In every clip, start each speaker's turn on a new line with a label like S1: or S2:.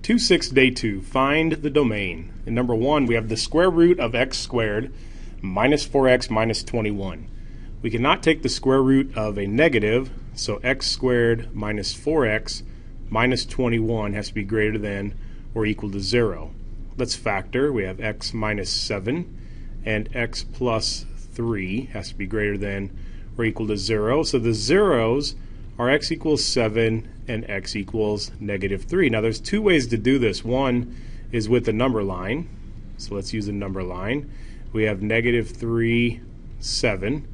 S1: 2-6, day 2. Find the domain. In number 1, we have the square root of x squared minus 4x minus 21. We cannot take the square root of a negative, so x squared minus 4x minus 21 has to be greater than or equal to 0. Let's factor. We have x minus 7 and x plus 3 has to be greater than or equal to 0. So the zeros are x equals 7 and x equals negative 3. Now there's two ways to do this. One is with the number line. So let's use a number line. We have negative 3, 7.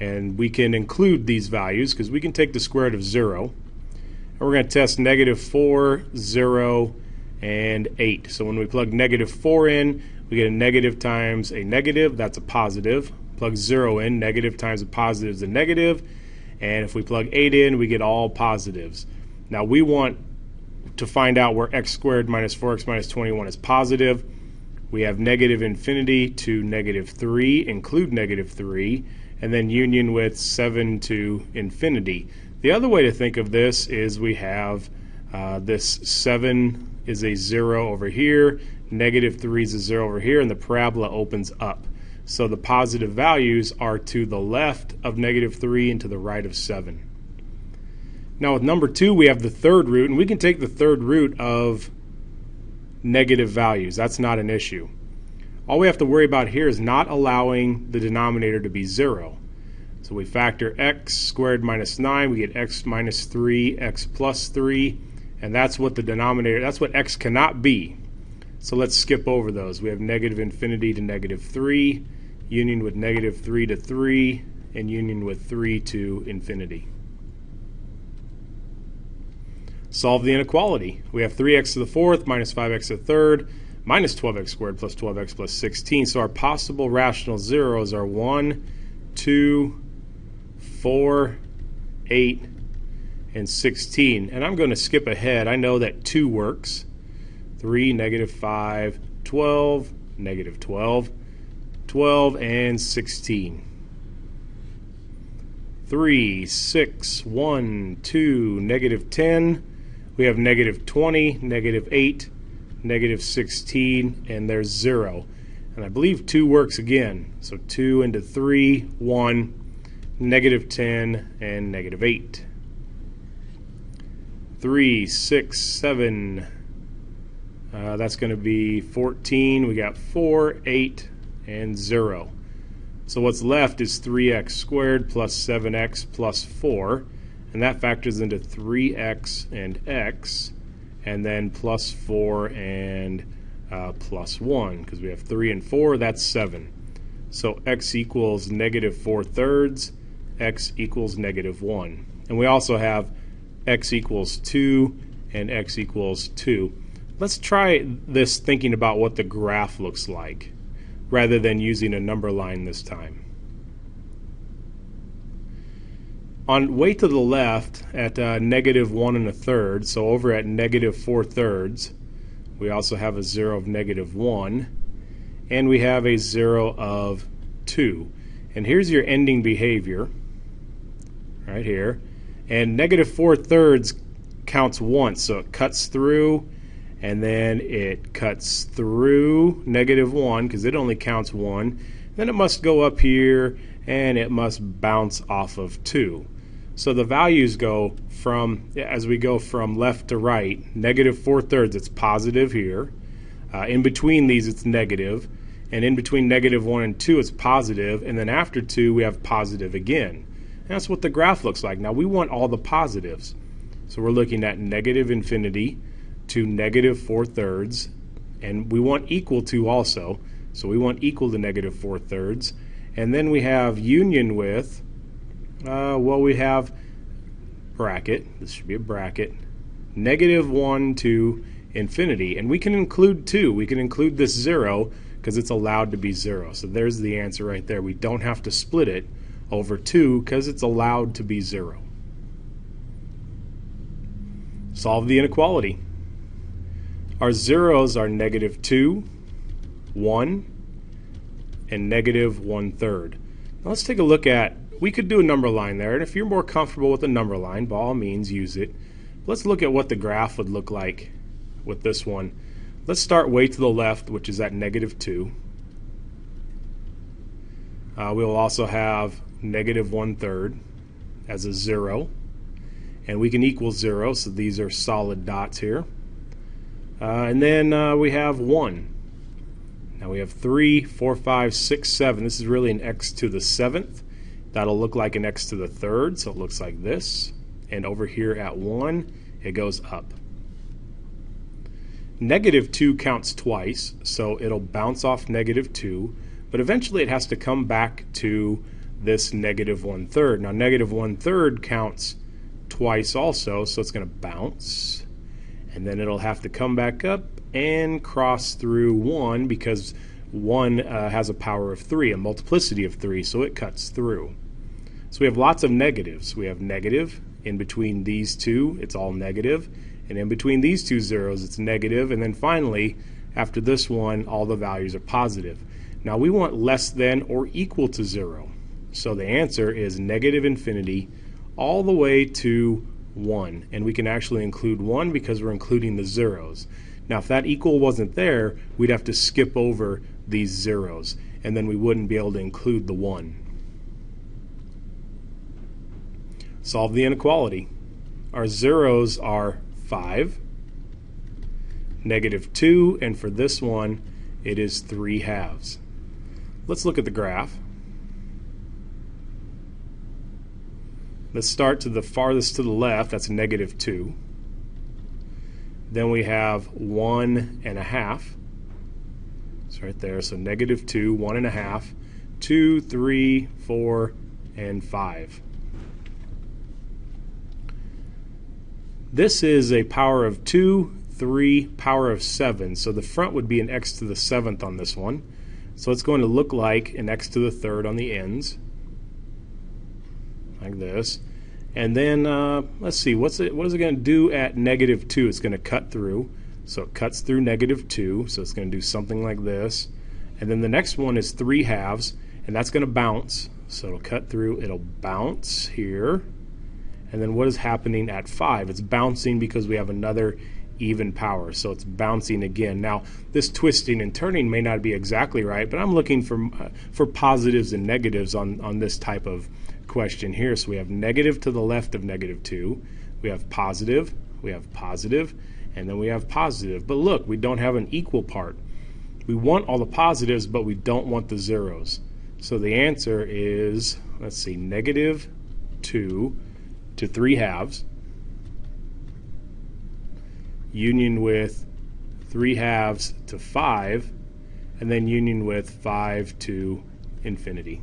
S1: And we can include these values because we can take the square root of 0. And we're going to test negative 4, 0, and 8. So when we plug negative 4 in, we get a negative times a negative. That's a positive. Plug 0 in, negative times a positive is a negative. And if we plug 8 in, we get all positives. Now we want to find out where x squared minus 4x minus 21 is positive. We have negative infinity to negative 3, include negative 3, and then union with 7 to infinity. The other way to think of this is we have this 7 is a 0 over here, negative 3 is a 0 over here, and the parabola opens up. So the positive values are to the left of negative 3 and to the right of 7. Now with number 2, we have the third root, and we can take the third root of negative values. That's not an issue. All we have to worry about here is not allowing the denominator to be 0. So we factor x squared minus 9, we get x minus 3, x plus 3, and that's what the denominator, that's what x cannot be. So let's skip over those. We have negative infinity to negative 3, union with negative 3 to 3, and union with 3 to infinity. Solve the inequality. We have 3x to the fourth minus 5x to the third minus 12x squared plus 12x plus 16. So our possible rational zeros are 1, 2, 4, 8, and 16. And I'm going to skip ahead. I know that 2 works. 3, negative 5, 12, negative 12, 12, and 16. 3, 6, 1, 2, negative 10. We have negative 20, negative 8, negative 16, and there's 0. And I believe 2 works again. So 2 into 3, 1, negative 10, and negative 8. 3, 6, 7, that's going to be 14. We got 4, 8, and 0. So what's left is 3x squared plus 7x plus 4. And that factors into 3x and x, and then plus 4 and plus 1, because we have 3 and 4, that's 7. So x equals negative 4/3, x equals negative 1. And we also have x equals 2 and x equals 2. Let's try this thinking about what the graph looks like, rather than using a number line this time. On way to the left at negative 1 1/3, so over at negative 4/3, we also have a 0 of negative 1, and we have a 0 of 2. And here's your ending behavior, right here. And negative 4/3 counts once, so it cuts through, and then it cuts through negative 1, because it only counts 1. Then it must go up here, and it must bounce off of 2. So the values go from, as we go from left to right, negative 4/3, it's positive here. In between these, it's negative. And in between negative 1 and 2, it's positive. And then after 2, we have positive again. And that's what the graph looks like. Now, we want all the positives. So we're looking at negative infinity to negative 4/3. And we want equal to also. So we want equal to negative 4/3. And then we have union with, well, we have bracket, this should be a bracket, negative 1 to infinity. And we can include 2. We can include this 0 because it's allowed to be 0. So there's the answer right there. We don't have to split it over 2 because it's allowed to be 0. Solve the inequality. Our zeros are negative 2, 1, and negative 1/3. Now let's take a look at, we could do a number line there, and if you're more comfortable with a number line, by all means use it. Let's look at what the graph would look like with this one. Let's start way to the left, which is at -2. We will also have -1/3 as a 0. And we can equal 0, so these are solid dots here. And then we have 1. Now we have 3, 4, 5, 6, 7. This is really an x to the 7th. That'll look like an x to the 3rd, so it looks like this. And over here at 1, it goes up. -2 counts twice, so it'll bounce off -2, but eventually it has to come back to this -1/3. Now -1/3 counts twice also, so it's going to bounce, and then it'll have to come back up and cross through 1 because 1 has a power of 3, a multiplicity of 3, so it cuts through. So we have lots of negatives. We have negative in between these two, it's all negative, and in between these two zeros it's negative, and then finally after this one all the values are positive. Now we want less than or equal to 0, so the answer is -infinity all the way to 1, and we can actually include 1 because we're including the zeros. Now if that equal wasn't there, we'd have to skip over these zeros, and then we wouldn't be able to include the 1. Solve the inequality. Our zeros are 5, -2, and for this one it is 3/2. Let's look at the graph. Let's start to the farthest to the left, that's -2. Then we have 1.5. It's right there, so -2, 1.5, 2, 3, 4, and 5. This is a power of 2, 3, power of 7, so the front would be an x to the 7th on this one. So it's going to look like an x to the 3rd on the ends, like this. And then let's see, what is it going to do at -2? It's going to cut through, so it cuts through -2, so it's going to do something like this. And then the next one is 3/2, and that's going to bounce, so it'll cut through, it'll bounce here. And then what is happening at 5? It's bouncing because we have another even power, so it's bouncing again. Now this twisting and turning may not be exactly right, but I'm looking for positives and negatives on this type of question here. So we have negative to the left of -2, we have positive, and then we have positive. But look, we don't have an equal part. We want all the positives, but we don't want the zeros. So the answer is, let's see, -2 to 3/2 union with 3/2 to 5, and then union with 5 to infinity.